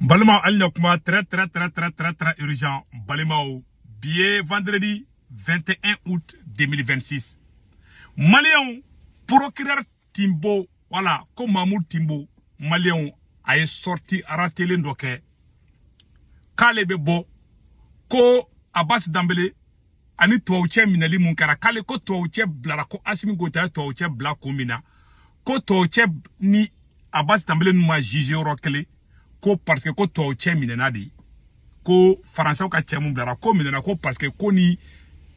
Balma Al-Nakuma, très urgent. Balimao, billet vendredi 21 août 2026. Malion, procureur Timbo, voilà, comme Mahmoud Timbo, Malion a sorti à la télé ndoke. Kale bebo, ko Abbas Dambele, ani touche minali munkara, kale ko touche blara ko Asimi Goïta touche bla komina, ko touche ni Abbas Dambele numa jige rokele. Ko parce que ko to che minena di ko français ka che mun blara ko minena ko parce que ko ni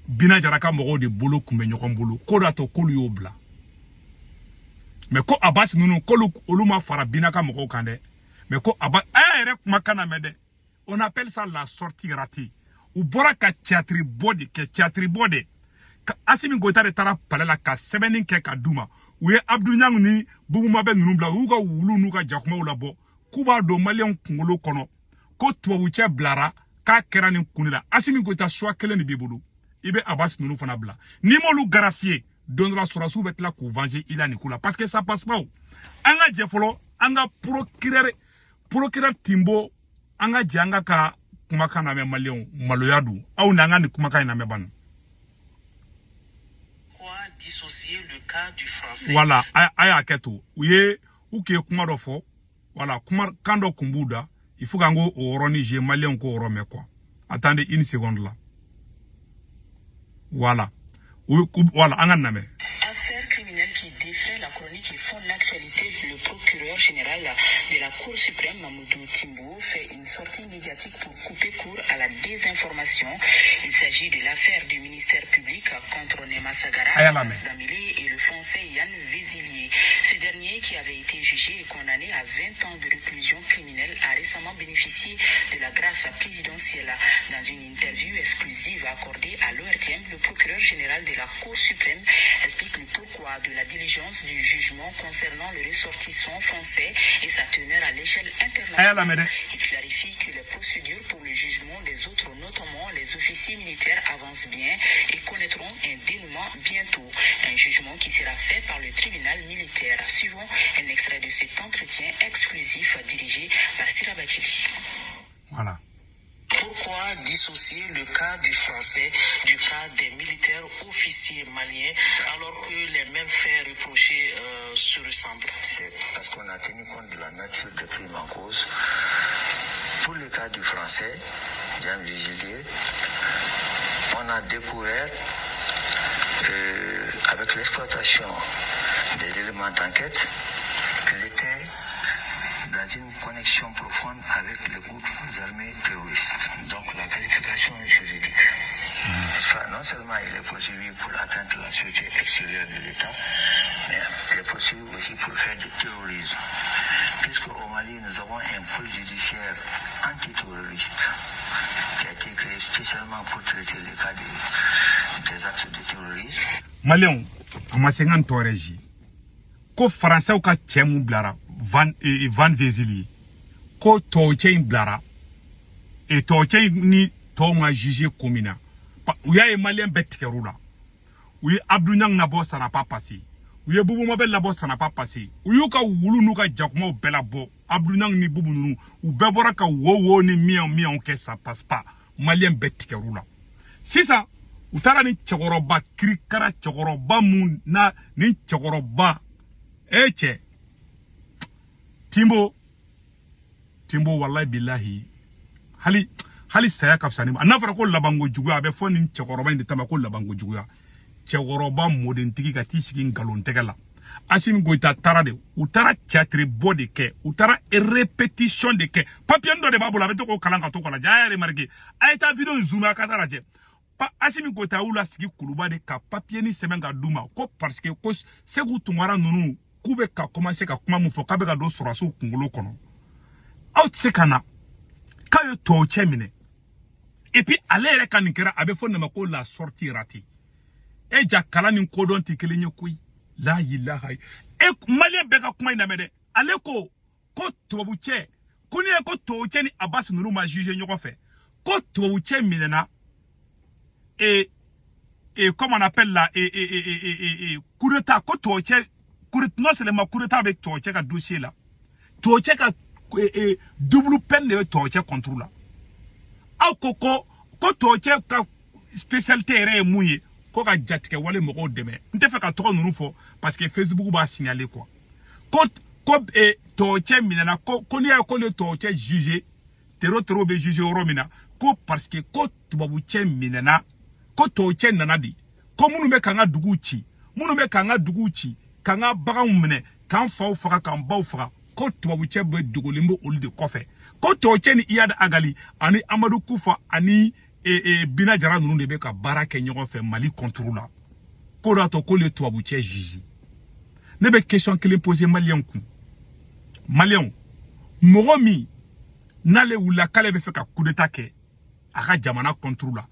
bina jaraka mogo de bolo kumbe nyokon bolo ko da to ko lu obla mais ko Abbas nunu ko lu oluma fara bina ka mogo kande mais ko Abbas ere makana mede on appelle ça la sortie ratée ou bora ka théâtre body ke théâtre body ka Asimi Goïta de tara palela ka sebenin ke ka duma ou ye Abdou Niang ni bubu mabe nunu bla ou ga wulu nu ka jakuma ou labo Kuba do Malion Kungolo kono ko tuwuche blara ka kera ni kunila Asimi Goïta soit kelen ni bibulu ibe Abbas nunu fana bla ni molu gracier donnera surasu betla ku venger ila ni kula parce que ça passe pas anga jefolo anga procureur Timbo anga janga ka kumaka na me Malion maloyadu au nanga ni kumaka na me ban dissocier le cas du français. Voilà aya keto uye uke kumaro fo. Voilà, quand Kumbuda, il faut qu'on oroni j'ai malien ko orome quoi. Attendez une seconde là. Voilà. Voilà, anganame. Affaire criminelle qui défraie la chronique et fonde l'actualité. Le procureur général de la Cour suprême, Mamoudou Timbo, fait une sortie médiatique pour couper court à la désinformation. Il s'agit de l'affaire du ministère public contre Nema Sagara, Abbas Dambélé et le français Yann Vézilier. Ce dernier, qui avait été jugé et condamné à 20 ans de réclusion criminelle, a récemment bénéficié de la grâce présidentielle. Dans une interview exclusive accordée à l'ORTM, le procureur général de la Cour suprême explique le pourquoi de la diligence du jugement concernant le ressortissant français et sa teneur à l'échelle internationale. Il clarifie que les procédures pour le jugement des autres, notamment les officiers militaires, avancent bien et connaîtront un dénouement bientôt. Un jugement qui sera fait par le tribunal militaire. Suivons un extrait de cet entretien exclusif dirigé par Sirabatili. Voilà. Pourquoi dissocier le cas du français du cas des militaires officiers maliens alors que les mêmes faits reprochés se ressemblent? C'est parce qu'on a tenu compte de la nature des crimes en cause. Pour le cas du français, Jean Vigilier, on a découvert avec l'exploitation des éléments d'enquête qu'il était dans une connexion profonde avec les groupes armés terroristes. Donc la qualification est juridique. Non seulement il est poursuivi pour atteindre la sûreté extérieure de l'État, mais il est poursuivi aussi pour faire du terrorisme. Puisque au Mali, nous avons un pôle judiciaire antiterroriste qui a été créé spécialement pour traiter les cas des actes de terrorisme. Malion, on 50 régi. Ko français ou ka tchemou blara van Vézilier. Ko touche blara et touche ni tonga jugé komina. Ouya e malien bête kerula. Ouya Abdou Niang nabo ça n'a pas passé. Ouya Boubou Mabel labo ça n'a pas passé. Ouya ka wulu nuka jakuma bela bo. Abdou Niang ni Boubou nou ou bebora ka wo ni mian que ça passe pas. Malien bête kerula. C'est ça. Utara ni chokoroba krikara chokoroba mun na ni chokoroba. Eche Timbo wallahi billahi hali saya kafsani anafara ko labango juguya be foni chekoroba inde tama ko labango juguya chekoroba modentiki ka tisiki ngalon tegala Asimi Goïta tarade utara théâtre body ke utara répétition de ke papier ndo de babula beto ko kalanga to ko la jaya remarqué ayta video zooma ka taraje pa Asimi Goïta ula sigi kuluba de ka papier ni semenga duma ko parce que ko segu tumara nunu kube ka commencer ka kuma mu fo ka be ka do surasu kungolo kono out sekana ka yo to chemine et puis aller ka nikera abe fo na mako la sortie ratée e ja kala ni kodon tikelenye kuyi la ilaha e malien be ka kuma ina mede ale ko tobuche kuni ko tobuche ni Abbas nuru ma juger nyoko fe ko tobuche minena et comment on appelle là coup d'état ko tobuche non seulement coup d'état avec tobuche ka dossier là tobuche ka double peine de torture contre là. Aw ko torture ka spécialité est mouillé. Ko ka jatike wale moko deme. Nte fait ka toko nunu fo parce que Facebook va signaler quoi. Ko torture minana ko ni a ko le torture jugé. Tero be jugé romina ko parce que ko tubabu che minana ko torture nanadi. Ko munu me kanga duguchi. Munu me kanga duguchi. Kanga bagan mene kan faw faga kan baw faga ko tubabu che be dugolimbo olu de kofe ko torture ni Iyad Agali ani Amadou Koufa ani Bina Jara nunu de be ka barake nyogo fe Mali contrôle la ko da to ko le tubabu che juge ne be question que les poser malien ku malien mogomi nale wula kale be fe ka coup d'état ke aka jamana contrôle la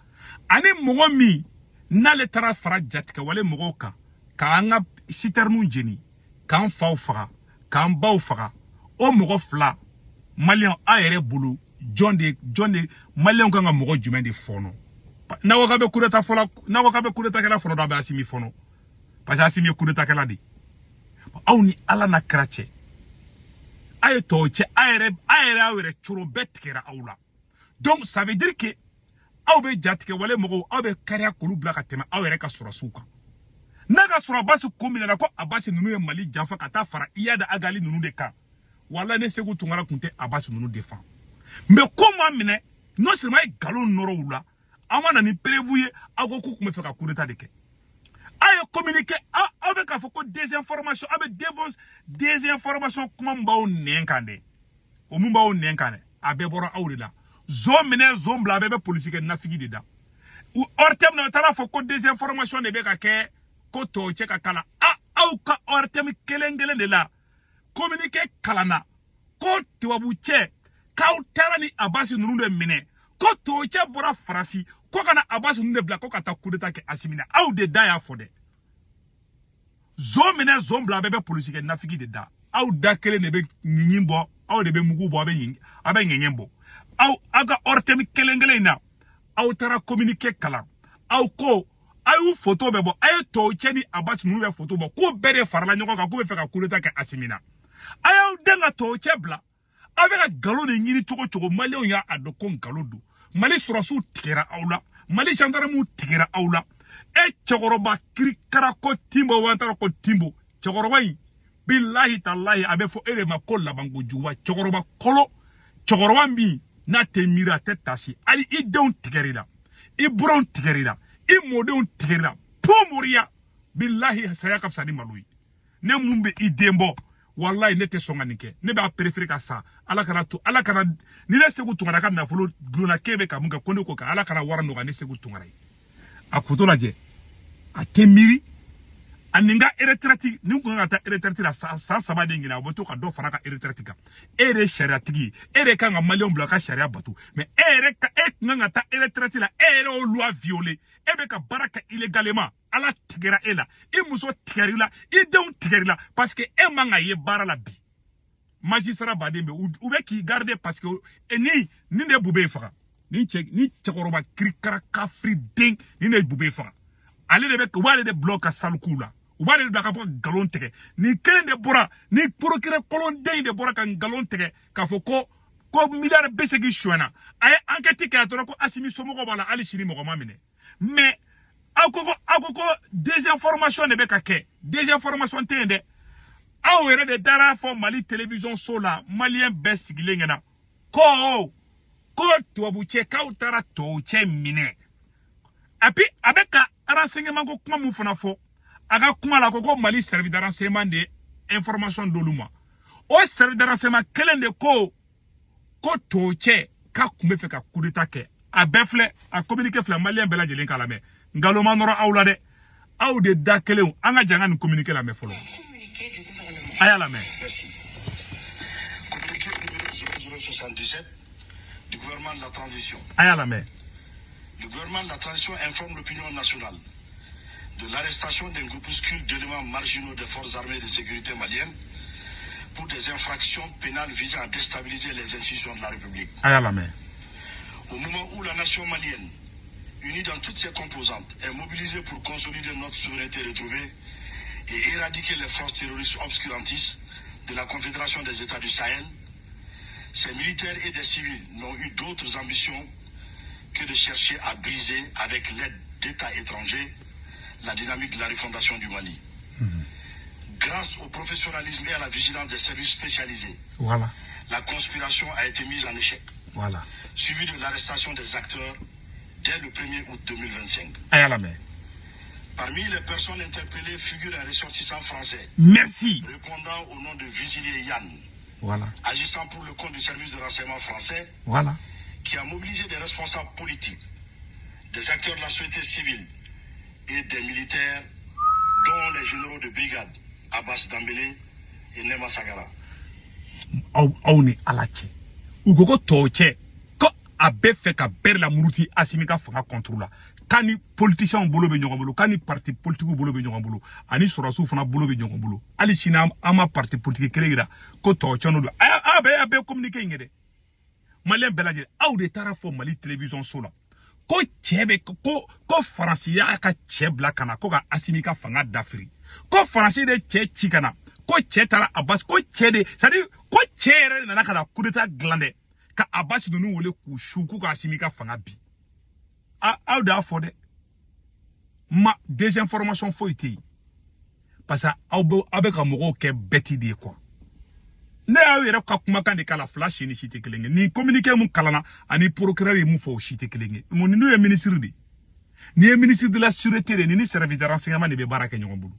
ani mogomi nale tara fara jatka wale mogoka ka anga citernu jeni kan faw faga kan baw faga o mogo fla malien a yere bulu John de malien kan ga mogo jumen de fono na waka be kudeta fola na waka be kudeta kala fono da be asimi fono parce asimi kudeta kala di aw ni ala na krache ay to che ayere churo betkera awla donc ça veut dire que aw be jatike wale mogo aw be kariya kolu bla ka tema aw yere ka sura suka naga sura basu komina na ko abasi nunu e Mali jafa kata fara Iyad Agali nunu de kan wala ne segu tungara kunte abasi nunu defend mais comment mine non seulement galon noro wula amana ni prévoué agoku kuma fe ka coup d'état de ke ay communiquer avec ka foko désinformation avec désinformation kuma mbaw nenkande o mbaw nenkane abe boro awrila zo mine zo mbla bebe politique na figi de da ou ortem na tara foko désinformation de be ka ke ko to che ka kala au ka ortem kelengele de la communiquer kalana ko tubabu che kaw terani abasi nunu de mine ko to che bora farasi ko kana abasi nunu de bla ko kata coup d'état ke asimina au de da ya fode zo mine zo mbla bebe politique na figi de da au da kele ne be nyimbo au de be mugu bo abe nyembo au aga ortem kelengele na au tara communiquer kala au ko ayu photo bebo ayu to cheni abasi nunu be photo bo ko bere farala nyoko ka ko be fe ka coup d'état ke asimina ayu denga to chebla avec un galon de nini choco malien ya adokon galodo Mali surasu tigera aula Mali gendarme tigera aula e chogoroba krikara ko timbo wantara ko timbo chogoroba billahi tallahi abe fo ere makolla bango juwa chogoroba kolo chogoroba mi na temira tetasi ali idon tigerida i bron tigerida i modon tigerida pomoria billahi sayakaf sadi malui ne mumbe idembo wallahi ne te songa nike ne ba préférer ka sa ala kana ni ne segu tungara ka nafolo glona kebe ka munga kondo ko ka ala kana warano ka ne segu tungara a kutola je a temiri aninga retraite ni ko ngata retraite la sa sabade ngina boto ka do faraka retraite ka ere sharia tigi ere ka nga malion bloka sharia batu mais ere ka ngata retraite la ere o loi violée ebe ka baraka illégalement ala tigera ela i muso tigerila i don tigerila parce que e manga ye bara la bi magistrat badembe ou be ki garder parce que ni ne bube faka ni chekoroba krikara kafri ding ni ne bube faka ale de be wale de bloka salkula wale de ka galon tege ni kelen de bora ni procureur kolon ding de bora kan galon tege ka foko ko milliard besegi chouana ay enquête ka to ko asimi somo ko bala ali shiri mo ko mamine mais akoko désinformation ne be ka ke désinformation tende awere de dara fo Mali télévision sola malien besigile ngena ko tuabu che ka utara to che mine api abeka renseignement ko kuma mu fana fo aga kuma la ko Mali service de renseignement de information doluma o service de renseignement kelende ko to che ka kuma fe ka coup d'état ke abefle a communiquer fla malien bela jelen kala me ngaloma noro awla de aw de dakelew anga janga ni communiquer la me folo aya la me communiqué numéro 0077 du gouvernement de la transition aya la me le gouvernement de la transition informe l'opinion nationale de l'arrestation d'un groupuscule d'éléments marginaux des forces armées de sécurité maliennes pour des infractions pénales visant à déstabiliser les institutions de la République. Aya la me au moment où la nation malienne, unie dans toutes ses composantes, est mobilisée pour consolider notre souveraineté retrouvée et éradiquer les forces terroristes obscurantistes de la Confédération des États du Sahel, Ces militaires et des civils n'ont eu d'autres ambitions que de chercher à briser, avec l'aide d'États étrangers, la dynamique de la refondation du Mali. Grâce au professionnalisme et à la vigilance des services spécialisés, voilà, la conspiration a été mise en échec. Voilà. Suivi de l'arrestation des acteurs dès le 1er août 2025. Parmi les personnes interpellées figure un ressortissant français. Merci. Répondant au nom de Vigilier Yann. Voilà. Agissant pour le compte du service de renseignement français. Voilà. Qui a mobilisé des responsables politiques, des acteurs de la société civile et des militaires, dont les généraux de brigade Abbas Dambélé et Nema Sagara. On est à la tché. Ou go toche. Ko abe fait ka ber la muruti asimika fanga contrôle. Kani politicien bolo be nyongolo, kani parti politique bolo be nyongolo, ani sorasu fana bolo be nyongolo. Ali china ama parti politique kelegira ko toche no do. Abe communiquer ngede. Malien beladje aw de tara fo Mali télévision sola. Ko chebe ko Francia ka chebla kana ko ga asimika fanga d'Afrique. Ko Francia de che chikana. Ko che tara Abbas ko che de, c'est-à-dire ko chere na nakala coup d'état glandé ka Abbas de nous wole ku shuku ka asimika fanga bi. Aw da fo de ma désinformation fo ité. Parce que avec un mot ke beti de quoi. Ne aw yere ka kuma kan de kala flash ni cité kelenge ni communiquer mun kalana ani procureur mu fo cité kelenge mon ni no ministre di ni ministre de la sûreté ni service de renseignement ni be baraka nyong bulu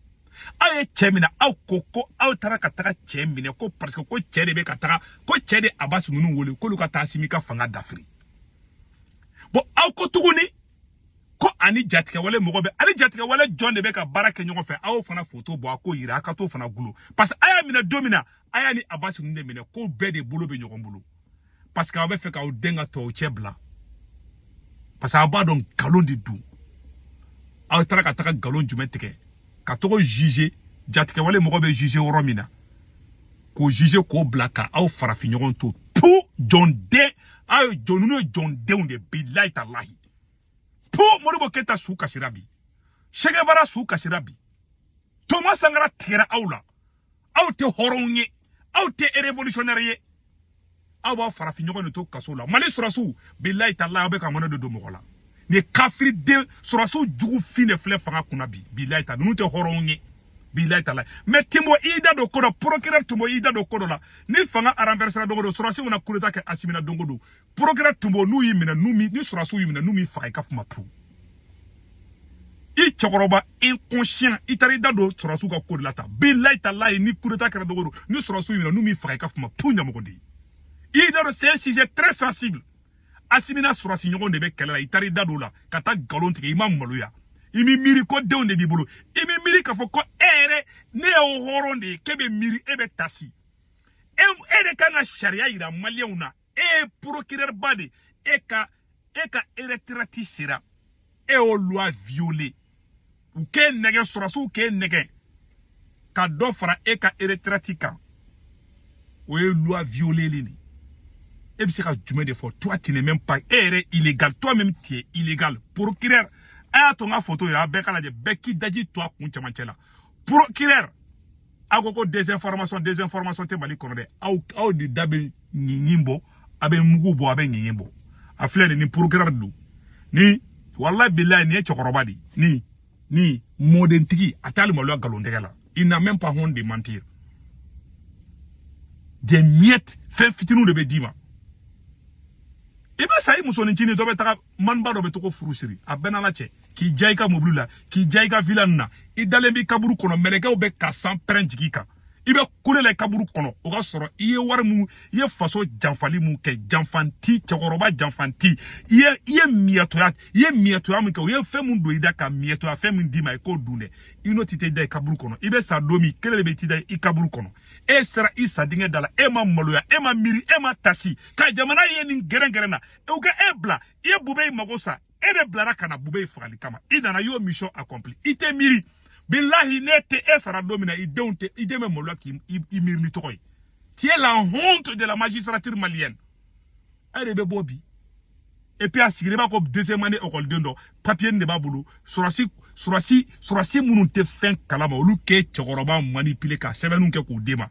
aye chemina aw koko aw taraka taka chemine ko parce que ko chede be kataka ko chede Abbas nunu wole ko luka tasimika fanga d'Afrique bon aw ko tuguni ko ani jatika wale mogobe ani jatika wale John de be ka baraka nyong fe aw fana photo bo ko yira ka to fana gulo parce que aya mina domina aya ni Abbas nunu mine ko be de bolo be nyong bulu parce que aw be fe ka o denga to chebla parce que aba don galon di dou aw taraka taka galon jumeteke ka to juger jatika wale mogobe juger oromina ko juger ko blaka aw farafi nyogon to pou John de aw jonuno John de unde billahi tallahi pou moribo keta su kasirabi shegevara su kasirabi Thomas Sankara tera awla aw te horonye aw te révolutionnaire aw ba farafi nyogon to kasola Mali surasu billahi tallahi be ka mona do mogola ni kafiri de surasu jugu fine fle fanga kunabi billahi ta nunu te horonye billahi ta la mais timo ida do kodo procureur timo ida do kodo la ni fanga a renverser do surasu na kureta ke asimina dongodo procureur timo nu yimina numi ni surasu yimina numi faka kafuma pu i chokoroba inconscient itari da do surasu ka kodo la ta billahi ta la ni kureta ke dongodo ni surasu yimina numi faka kafuma pu nyamogodi ida do c'est un sujet très sensible. Asimina surasi nyogon de be kelela itari dadola kata galon tike imam maloya imi miri ko de onde bibulu imi miri ka fo ko ere ne o horonde kebe miri ebe tasi ere kana sharia ira maliona procureur bade eka eretrati sira o loi violée ou ke nege surasu ke nege ka do fara eretratika o loi violée lini. Et puis, toi, tu n'es même pas illégal. Toi-même, tu es illégal. Procureur, ton photo, il y a Beki Daji, toi, procureur, agoko désinformation, t'es mali konde. Au di dabe nyimbo, abe mugubo, abe nyimbo. Aflele, ni procureur do. Ni, wallah billah, ni chokorobadi. Ni, modentiki, atali malwa galondegala. Il n'a même pas honte de mentir. Des miettes, fait fitinou de bedima. Ibe sayi musoni chini dobe taka manba dobe toko furusiri abena la che ki jaika moblula ki jaika vilanna idalembi kaburu kono meleke obe ka san prenjiki ibe kulela kaburu kono o ga soro iye war mu iye faso janfali mu ke janfanti chekoroba janfanti iye mietoya mu ke iye fe mu do ida ka mietoya fe mu ndima ko dune ino tite ida kaburu kono ibe sa domi kelele be tida i kaburu kono e sera isa dinge dala e ma maloya e ma miri e ma tasi ka jamana ye ni gerengerena e uga ebla iye bube magosa e de blara kana bube fagali kama idana yo mission accompli ite miri billahi nete esara domina ideme molwa ki imirni toy. Tu es la honte de la magistrature malienne. Arebe bobi. Et puis asigre ba ko deuxième année école dendo papier ne ba bulu surasi munun te fin kalama olu ke chokoroba manipuler ka sebenu ke ko dema.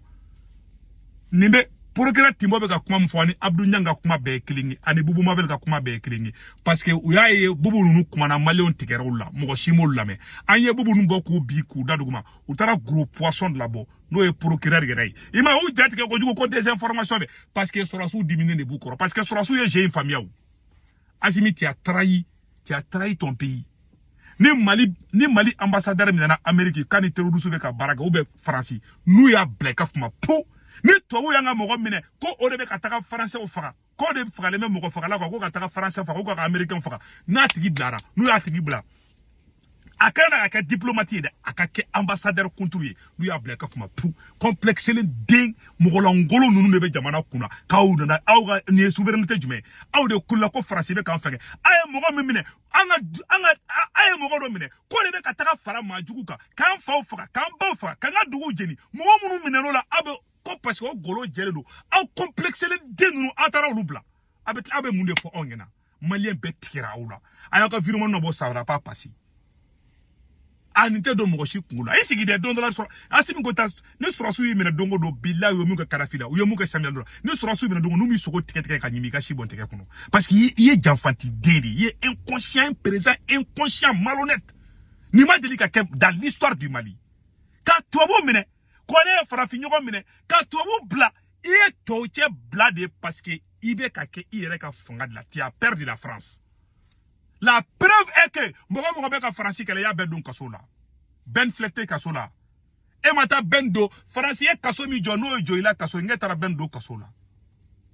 Nimbe procureur Timbo be ka kuma mfo ani Abdou Nyanga kuma be klingi ani Bubu Mabel ka kuma be klingi parce que uya ye Bubu nu kuma na Malion tikero la mo shimo la me anye Bubu nu boku bi ku daduguma utara gros poisson de là-bas no e procureur gerei ima ou jati ke ko jugo ko des informations parce que Sorasu diminuer de Boukoro parce que Sorasu ye j'ai une famille ou Azimi tu as trahi ton pays ni Mali ambassadeur minana Amérique kan terrorisme be ka baraga ou be France nous ya black of ma po ni to yanga mogo mine ko o de be ka taga français o faga ko de faga le même mogo faga la ko ka taga français faga ko ka américain faga na tigi blara nous ya tigi bla akana aka diplomatie de aka ke ambassadeur controuiller nous ya black of ma po complexe le ding mogo la ngolo nunu ne be jamana kuna ka o na awga ni souveraineté jume aw de kula ko français be kan faga ay mogo mine anga ay mogo do mine ko de be ka taga fara majugu ka kan fa faga kan ba faga kan dugu jeni mogo munu mine no la abe ko parce que golo jeledo aw complexe le denu atara lubla abe munde fo ongena malien be tikira oula ayaka virement no bo sawra pas passer anite do mo shi kungula isigi de $1 so asimi ko ta ne Sorasu yi mena dongo do billahi yo mu ka karafila yo mu ka samuel do ne Sorasu yi mena dongo no mi soko tike ka nyimi ka shi bon tike kuno parce que yi janfanti deli yi inconscient présent inconscient malhonnête ni ma delika dans l'histoire du Mali ka tobo mena kone farafinyo mine ka tobu bla e toche bla de parce que ibe ka ke ire ka fonga de la tu as perdu la France. La preuve est que mogo be ka France kele ya bedun kasola ben flete kasola e mata bendo France e kaso mi jono jo ila kaso ngetara bendo kasola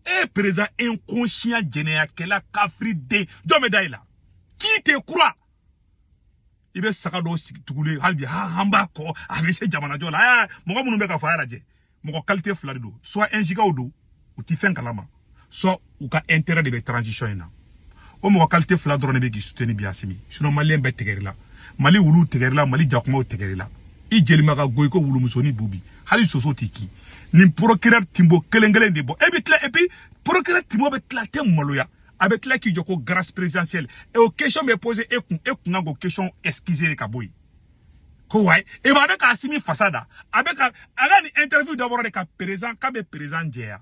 e présent inconscient généa kela kafri de jome daila qui te croit ibe saka do tugule halbi hamba ko avese jamana jola mogo munu be ka fa je mogo qualité flade do soit un giga do ou ti fen kalama soit ou ka intérêt de transition ina o mogo qualité flade do ne be ki soutenir biasimi sinon malien be tegerila Mali wulu tegerila Mali jakuma tegerila I jeli maka goyko wulu musoni bubi hali soso tiki ni procureur Timbo kelengelen de bo et puis procureur Timbo be tlaté maloya avec la qui joko grâce présidentielle et aux questions me poser et qu'on go question esquiser les kaboy ko way et ba avec asimi fasada avec aga ni interview d'abord avec président kabe président jeya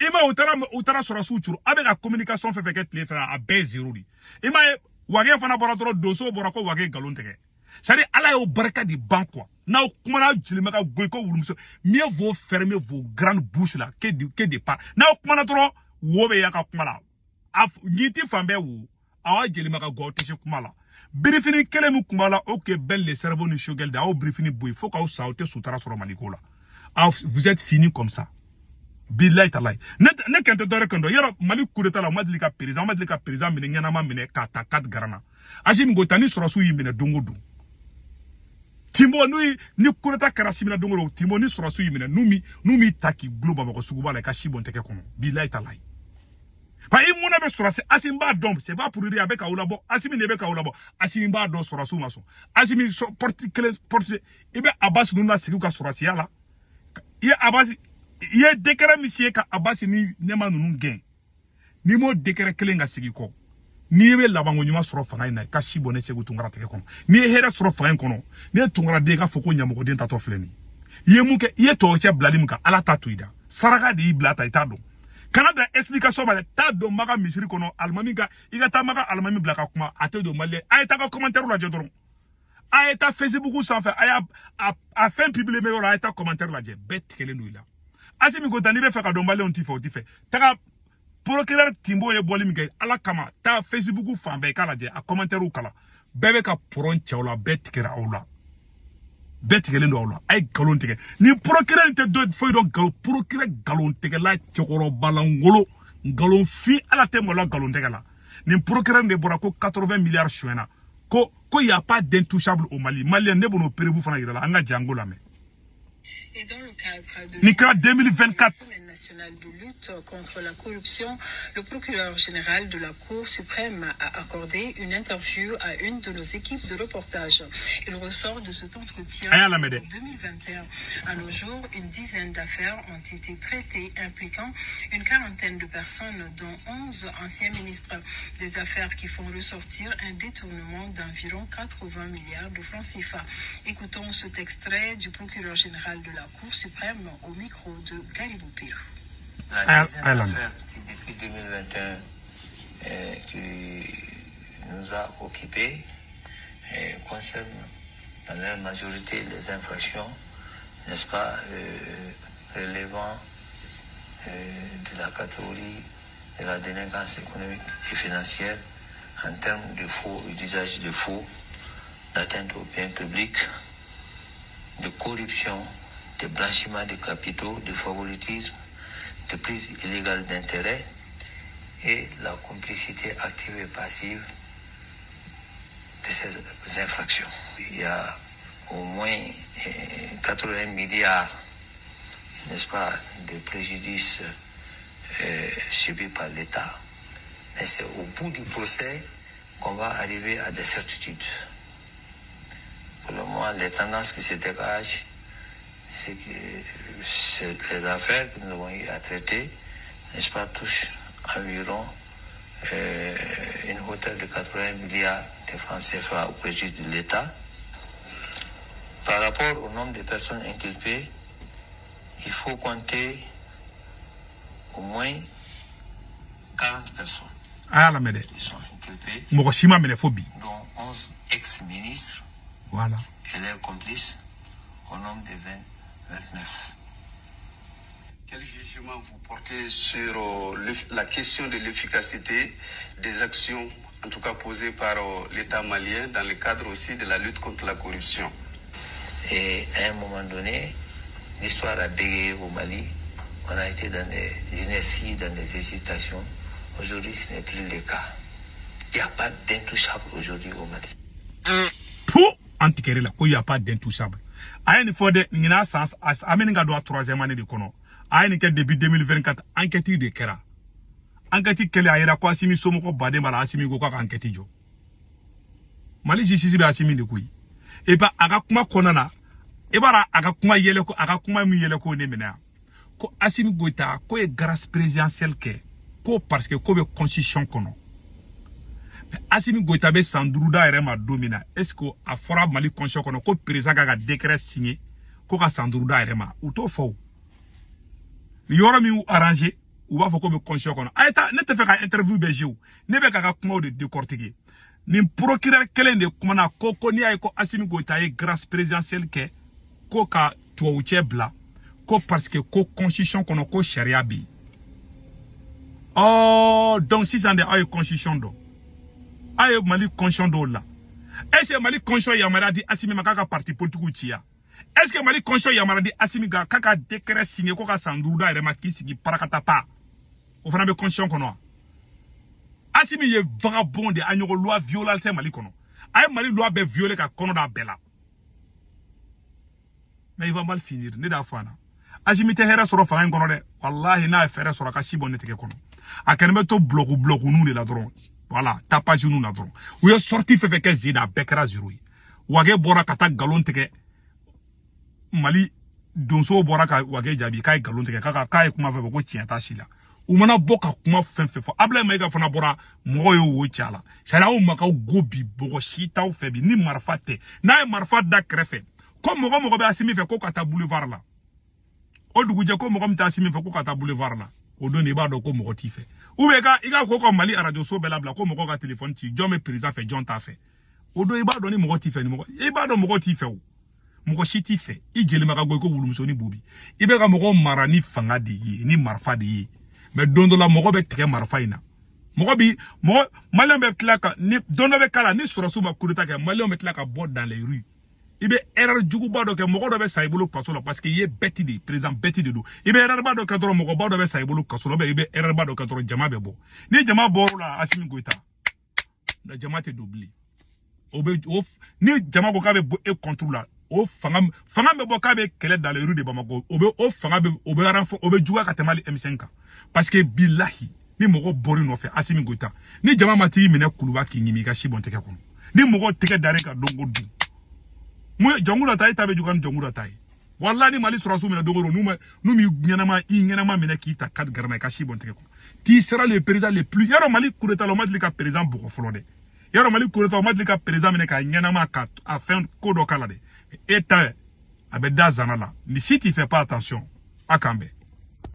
ima utara Sorasu churu avec la communication fait que les frères à B0 di ima wage fana boratoro doso borako wage galon tege c'est ala yo baraka di banque na kuma na jili maka goyko wulumso mieux vaut fermer vos grandes bouches là que de pas na kuma na toro wobe yaka kumala ngiti fambe wu awa jeli maka go tese kumala briefing kele mu kumala ok ben le cerveau ni shogel da o briefing boy faut ka saute soutara sur malikola vous êtes fini comme ça billahi talay ne kente dore kendo yaro mali coup d'état la madlika président mine nyana ma mine kata kat garana ajim go tani Sorasu yi mine dongo do Timbo ni coup d'état karasi mine dongo do Timbo ni Sorasu yi mine numi taki global mako suguba la ka shibon teke kono billahi talay pa imuna be Sorasu asimba dom c'est pas pour rire avec aulabo asimi ne be ka aulabo asimi ba do Sorasu maso asimi porte ibe Abbas nuna siku ka Sorasu yala ye Abbas ye décret monsieur ka Abbas ni nema nunu gen ni mo décret kelenga sigi ko ni be labango nyuma soro fanga ina ka shibone segu tungara teke kono ni hera soro fanga kono ni tungara de ka foko nyamo den tato fleni ye muke ye to che bladi muka ala tatuida saraka de iblata itado Canada explication ba ta do maga misiri kono almami ga iga ta maga almami blaka kuma ate do malle ay ta ka commentaire la jedron ay ta Facebook sans fait ay a fin publier me ay ta commentaire la je bet kele nuila asimi ko tani be fa ka do malle on ti fait ta procureur Timbo ye bolim ga ala kama ta Facebook fambe kala je a commentaire u kala bebe ka poron chawla bet kera ola bet kele ndo ola ay galon tege ni procureur te do foi do gal procureur galon tege la chokoro balangolo galon fi ala te mo la galon tege la ni procureur de borako 80 milliards chouena ko y a pas d'intouchable au Mali Malien ne bono prévu fana ira la anga jango la me. Et dans le cadre de Nika 2024 semaine nationale de lutte contre la corruption, le procureur général de la Cour suprême a accordé une interview à une de nos équipes de reportage. Il ressort de cet entretien en 2021. À nos jours, une dizaine d'affaires ont été traitées impliquant une quarantaine de personnes, dont 11 anciens ministres. Des affaires qui font ressortir un détournement d'environ 80 milliards de francs CFA. Écoutons cet extrait du procureur général de la Cour suprême au micro de Garibou Pirou. La deuxième affaire qui, depuis 2021, qui nous a occupés concerne dans leur majorité les infractions, n'est-ce pas, relevant de la catégorie de la délinquance économique et financière en termes de faux et d'usage de faux, d'atteinte aux biens publics, de corruption, de blanchiment de capitaux, de favoritisme, de prise illégale d'intérêt et la complicité active et passive de ces infractions. Il y a au moins 80 milliards, n'est-ce pas, de préjudices subis par l'État. Mais c'est au bout du procès qu'on va arriver à des certitudes. Pour le moment, les tendances qui se dégagent, c'est que les affaires que nous avons eu à traiter, n'est-ce pas, touchent environ une hauteur de 80 milliards de francs CFA au préjudice de l'État. Par rapport au nombre de personnes inculpées, il faut compter au moins 40 personnes qui sont inculpées, dont 11 ex-ministres et leurs complices au nombre de 29. Quel jugement vous portez sur la question de l'efficacité des actions, en tout cas posées par l'État malien, dans le cadre aussi de la lutte contre la corruption? Et à un moment donné, l'histoire a bégayé au Mali. On a été dans des inerties, dans des hésitations. Aujourd'hui, ce n'est plus le cas. Il n'y a pas d'intouchable aujourd'hui au Mali. Pour antiquer là, il n'y a pas d'intouchable. A une fois de n'ina sens as ameninga doit troisième année de kono. A une que début 2024 enquête de kera. Enquête kele ayera ko asimi somo ko bade mala asimi go ko enquête jo. Mali jisisi be asimi de kuyi. Et pas aga kuma konana. E bara aga kuma yele ko aga kuma mi yele ko ne mena. Ko Assimi Goïta ko e grâce présidentielle ke ko parce que ko be constitution kono. Mais Assimi Goïta be sandruda ere ma domina. Est-ce que a fora Mali constitution kono ko président ga décret signé ko ka sandruda ere ma ou to fo. Ni yoro mi ou arranger ou ba fo ko be constitution kono. Ayta ne te fait ka interview be jiu. Ne be ka kuma de décortiquer. Ni procureur kelen de kuma na ko ni ay ko Assimi Goïta e grâce présidentielle ke ko ka tuwa bla ko parce que ko constitution kono ko sharia bi. Oh, donc 6 ans de ay constitution do. Ay Mali constitution do la. Est-ce que Mali constitution yamara di Assimi makaka parti politique chia? Est-ce que Mali constitution yamara di Assimi ga kaka décret signé ko ka sanduda ere makki sigi parakata pa. O fana be constitution kono. Assimi ye vagabond de anyo loi violente Mali kono. Ay Mali loi be violer ka kono da bela. Mais il va mal finir, ne da fana. Assimi te hera soro fanga kono de. Wallahi na fere soro ka shibon ne teke kono. Akenme to bloku nous de la drone. Voilà, tapage nous na drone. Ou yo sorti fe ke zina bekra zirui. Wage bora kata galon teke Mali donso bora ka wage jabi kai galon teke kaka kai kuma fe ko tienta shila. Umana boka kuma fenfe fo abla mega fana bora moyo wo chala. Sala o maka gobi bogo shita o febi ni marfate. Na marfat da krefe. Comme mogo be Assimi fait ko kata boulevard là. O duguje ko mogo mta Assimi fait ko kata boulevard là. O doni ba do ko mogo ti fait. Ou be ka iga ko Mali a radio so belabla ko mogo ka téléphone ti John président fait John ta fait. O do iba do ni mogo ti fait ni mogo. Iba do mogo ti fait o. Mogo shi ti fait. I jeli maka go ko wulumso ni bobi. Ibe ka mogo mara ni fanga de yi ni marfa de yi. Mais dondo la mogo be très marfa ina. Mogo Malien be klaka ni dondo be kala ni sura suma coup d'état que Malien be klaka bord dans les rues. Il be erreur jugu ba do ke mogo do be saibulu kaso parce que il est bêti de président bêti de do. Il be erreur ba do ke doro mogo ba do be saibulu kaso il be erreur ba do ke doro jama be bo. Ni jama bo la Assimi Goïta. La jama te doublé. Ni jama go ka be e contrôle la. O fanga me bo ka be kele dans les rues de Bamako. O fanga be renfort be juga ka temali M5 parce que billahi ni mogo bori no fe Assimi Goïta. Ni jama mati mine kuluba ki ngimi ka shibon teke kono. Ni mogo teke dare ka dongo du. Moi jongula tay tabe jukan jongula tay wallahi Mali surasu mena dogoro numi nyanama mena ki ta kat garma ka shibon teke ko ti sera le président le plus yaro Mali coup d'état le madli ka président boko flode yaro Mali coup d'état madli ka président mena ka nyanama ka a fin ko do kala de eta a bɛ da zana la ni si t'i fais pas attention a kan bɛn